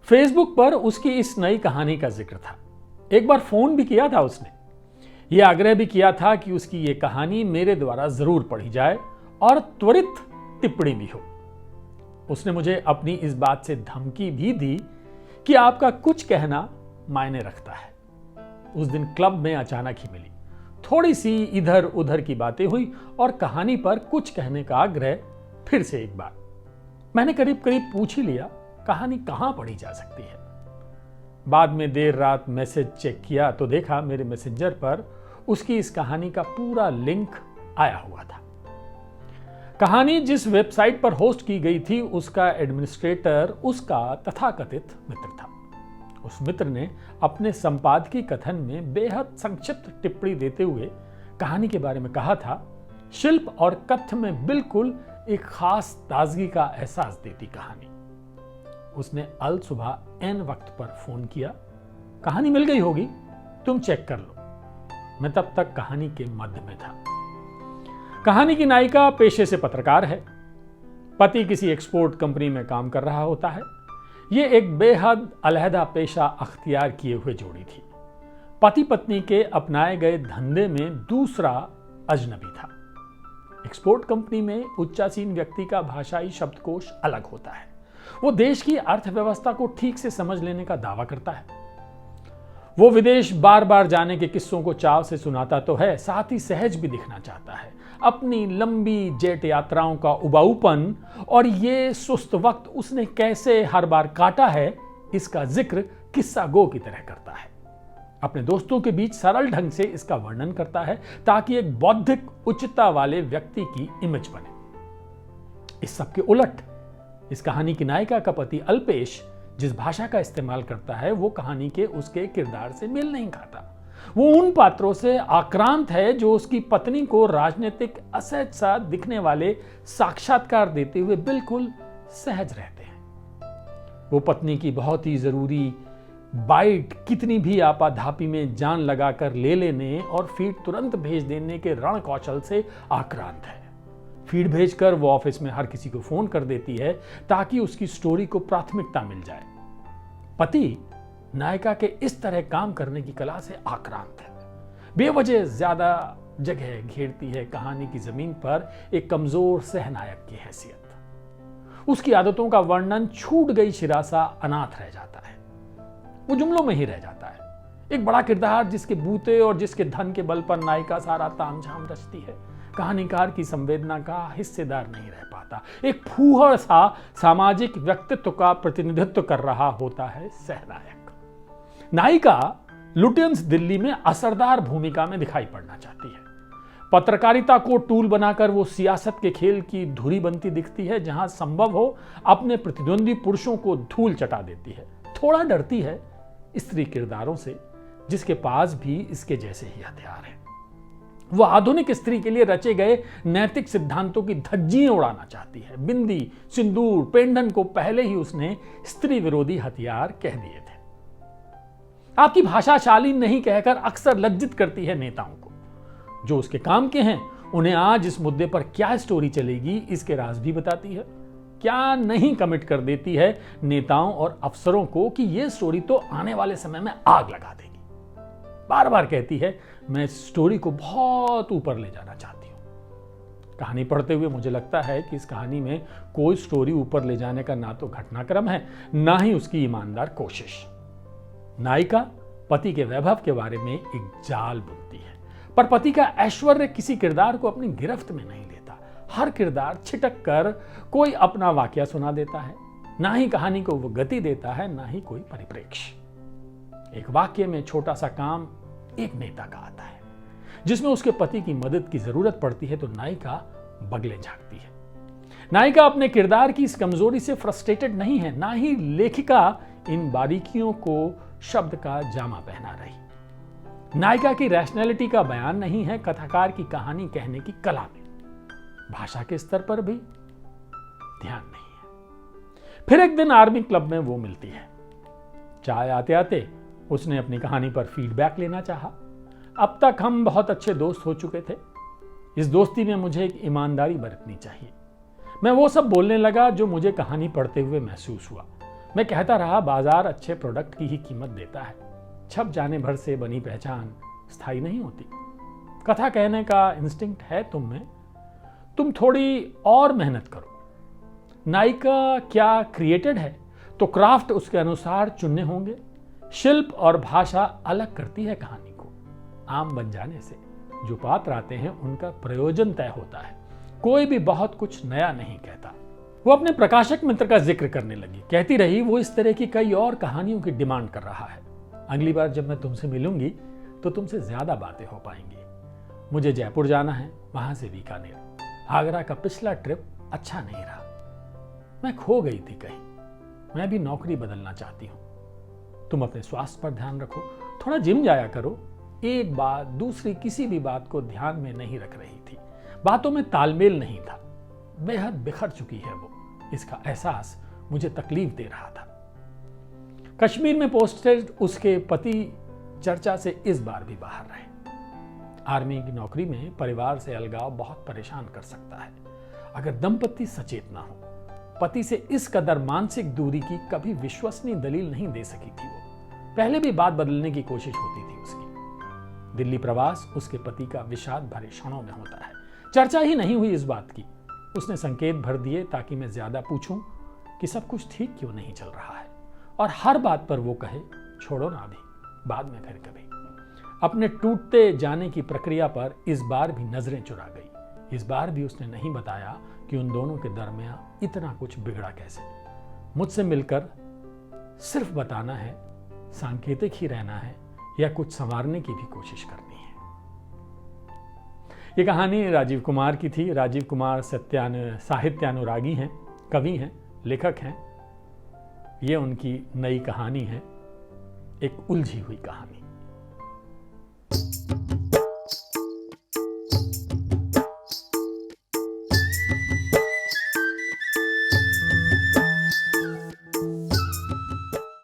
Facebook पर उसकी इस नई कहानी का जिक्र था। एक बार फोन भी किया था उसने। यह आग्रह भी किया था कि उसकी ये कहानी मेरे द्वारा जरूर पढ़ी जाए और त्वरित टिप्पणी भी हो। उसने मुझे अपनी इस बात से धमकी भी दी कि आपका कुछ कहना मायने रखता है। उस दिन क्लब में अचानक ही मिली, थोड़ी सी इधर उधर की बातें हुई और कहानी पर कुछ कहने का आग्रह फिर से एक बार। मैंने करीब करीब पूछ ही लिया, कहानी कहां पढ़ी जा सकती है। बाद में देर रात मैसेज चेक किया तो देखा मेरे मैसेंजर पर उसकी इस कहानी का पूरा लिंक आया हुआ था। कहानी जिस वेबसाइट पर होस्ट की गई थी उसका एडमिनिस्ट्रेटर उसका तथाकथित मित्र था। उस मित्र ने अपने संपादकीय कथन में बेहद संक्षिप्त टिप्पणी देते हुए कहानी के बारे में कहा था, शिल्प और कथ्य में बिल्कुल एक खास ताजगी का एहसास देती कहानी। उसने अल सुबह एन वक्त पर फोन किया, कहानी मिल गई होगी, तुम चेक कर लो। मैं तब तक कहानी के मध्य में था। कहानी की नायिका पेशे से पत्रकार है। पति किसी एक्सपोर्ट कंपनी में काम कर रहा होता है। यह एक बेहद अलहदा पेशा अख्तियार किए हुए जोड़ी थी। पति पत्नी के अपनाए गए धंधे में दूसरा अजनबी था। एक्सपोर्ट कंपनी में उच्चासीन व्यक्ति का भाषाई शब्दकोश अलग होता है। वो देश की अर्थव्यवस्था को ठीक से समझ लेने का दावा करता है। वो विदेश बार बार जाने के किस्सों को चाव से सुनाता तो है, साथ ही सहज भी दिखना चाहता है। अपनी लंबी जेट यात्राओं का उबाऊपन और ये सुस्त वक्त उसने कैसे हर बार काटा है, इसका जिक्र किस्सा गो की तरह करता है। अपने दोस्तों के बीच सरल ढंग से इसका वर्णन करता है ताकि एक बौद्धिक उच्चता वाले व्यक्ति की इमेज बने। इस सब के उलट इस कहानी की नायिका का पति अल्पेश जिस भाषा का इस्तेमाल करता है वो कहानी के उसके किरदार से मेल नहीं खाता। वो उन पात्रों से आक्रांत है जो उसकी पत्नी को राजनीतिक असहज सा दिखने वाले साक्षात्कार देते हुए बिल्कुल सहज रहते हैं। वो पत्नी की बहुत ही जरूरी बाइट कितनी भी आपाधापी में जान लगाकर ले लेने और फीड तुरंत भेज देने के रण कौशल से आक्रांत है। फीड भेजकर वो ऑफिस में हर किसी को फोन कर देती है ताकि उसकी स्टोरी को प्राथमिकता मिल जाए। पति नायिका के इस तरह काम करने की कला से आक्रांत है। बेवजह ज्यादा जगह घेरती है कहानी की जमीन पर एक कमजोर सहनायक की हैसियत। उसकी आदतों का वर्णन छूट गई शिरासा अनाथ रह जाता है। वो जुमलों में ही रह जाता है। एक बड़ा किरदार जिसके बूते और जिसके धन के बल पर नायिका सारा तामझाम रचती है, कहानीकार की संवेदना का हिस्सेदार नहीं रह पाता। एक फूहड़ सा सामाजिक व्यक्तित्व का प्रतिनिधित्व कर रहा होता है सहनायक। नायिका लुटियंस दिल्ली में असरदार भूमिका में दिखाई पड़ना चाहती है। पत्रकारिता को टूल बनाकर वो सियासत के खेल की धुरी बनती दिखती है। जहां संभव हो अपने प्रतिद्वंदी पुरुषों को धूल चटा देती है। थोड़ा डरती है स्त्री किरदारों से जिसके पास भी इसके जैसे ही हथियार हैं। वो आधुनिक स्त्री के लिए रचे गए नैतिक सिद्धांतों की धज्जियां उड़ाना चाहती है। बिंदी, सिंदूर, पेंडन को पहले ही उसने स्त्री विरोधी हथियार कह दिए थे। आपकी भाषा शालीन नहीं कहकर अक्सर लज्जित करती है नेताओं को। जो उसके काम के हैं उन्हें आज इस मुद्दे पर क्या स्टोरी चलेगी इसके राज भी बताती है। क्या नहीं कमिट कर देती है नेताओं और अफसरों को कि यह स्टोरी तो आने वाले समय में आग लगा देगी। बार बार कहती है मैं इस स्टोरी को बहुत ऊपर ले जाना चाहती हूं। कहानी पढ़ते हुए मुझे लगता है कि इस कहानी में कोई स्टोरी ऊपर ले जाने का ना तो घटनाक्रम है ना ही उसकी ईमानदार कोशिश। नायिका पति के वैभव के बारे में एक जाल बुनती है, पर पति का ऐश्वर्य किसी किरदार को अपनी गिरफ्त में नहीं लेता। हर किरदार छिटक कर कोई अपना वाकया सुना देता है। ना ही कहानी को वो गति देता है, ना ही कोई परिप्रेक्ष्य। एक वाक्य में छोटा सा काम एक नेता का आता है जिसमें उसके पति की मदद की जरूरत पड़ती है तो नायिका बगले झांकती है। नायिका अपने किरदार की इस कमजोरी से फ्रस्ट्रेटेड नहीं है, ना ही लेखिका इन बारीकियों को शब्द का जामा पहना रही। नायिका की रैशनैलिटी का बयान नहीं है कथाकार की कहानी कहने की कला में। भाषा के स्तर पर भी ध्यान नहीं है। फिर एक दिन आर्मी क्लब में वो मिलती है। चाय आते आते उसने अपनी कहानी पर फीडबैक लेना चाहा। अब तक हम बहुत अच्छे दोस्त हो चुके थे। इस दोस्ती में मुझे एक ईमानदारी बरतनी चाहिए। मैं वो सब बोलने लगा जो मुझे कहानी पढ़ते हुए महसूस हुआ। मैं कहता रहा बाजार अच्छे प्रोडक्ट की ही कीमत देता है, छप जाने भर से बनी पहचान स्थायी नहीं होती। कथा कहने का इंस्टिंक्ट है तुम में, तुम थोड़ी और मेहनत करो। नायिका क्या क्रिएटेड है तो क्राफ्ट उसके अनुसार चुनने होंगे। शिल्प और भाषा अलग करती है कहानी को। आम बन जाने से जो पात्र आते हैं उनका प्रयोजन तय होता है, कोई भी बहुत कुछ नया नहीं कहता। वो अपने प्रकाशक मित्र का जिक्र करने लगी, कहती रही वो इस तरह की कई और कहानियों की डिमांड कर रहा है। अगली बार जब मैं तुमसे मिलूंगी तो तुमसे ज्यादा बातें हो पाएंगी। मुझे जयपुर जाना है, वहां से बीकानेर। आगरा का पिछला ट्रिप अच्छा नहीं रहा, मैं खो गई थी कहीं। मैं भी नौकरी बदलना चाहती हूँ। तुम अपने स्वास्थ्य पर ध्यान रखो, थोड़ा जिम जाया करो। एक बात दूसरी किसी भी बात को ध्यान में नहीं रख रही थी, बातों में तालमेल नहीं था। बेहद बिखर चुकी है वो, इसका एहसास मुझे तकलीफ दे रहा था। कश्मीर में पोस्टेड उसके पति चर्चा से इस बार भी बाहर रहे। आर्मी की नौकरी में परिवार से अलगाव बहुत परेशान कर सकता है अगर दंपति सचेत ना हो। पति से इस कदर मानसिक दूरी की कभी विश्वसनीय दलील नहीं दे सकी थी वो। पहले भी बात बदलने की कोशिश होती थी उसकी। दिल्ली प्रवास उसके पति का विषाद भरे क्षणों में होता है। चर्चा ही नहीं हुई इस बात की। उसने संकेत भर दिए ताकि मैं ज्यादा पूछूं कि सब कुछ ठीक क्यों नहीं चल रहा है, और हर बात पर वो कहे छोड़ो ना, अभी बाद में फिर कभी। अपने टूटते जाने की प्रक्रिया पर इस बार भी नजरें चुरा गई। इस बार भी उसने नहीं बताया कि उन दोनों के दरमियान इतना कुछ बिगड़ा कैसे। मुझसे मिलकर सिर्फ बताना है, सांकेतिक ही रहना है, या कुछ संवारने की भी कोशिश करनी है। ये कहानी राजीव कुमार की थी। राजीव कुमार साहित्यानुरागी हैं, कवि हैं, लेखक हैं। ये उनकी नई कहानी है, एक उलझी हुई कहानी।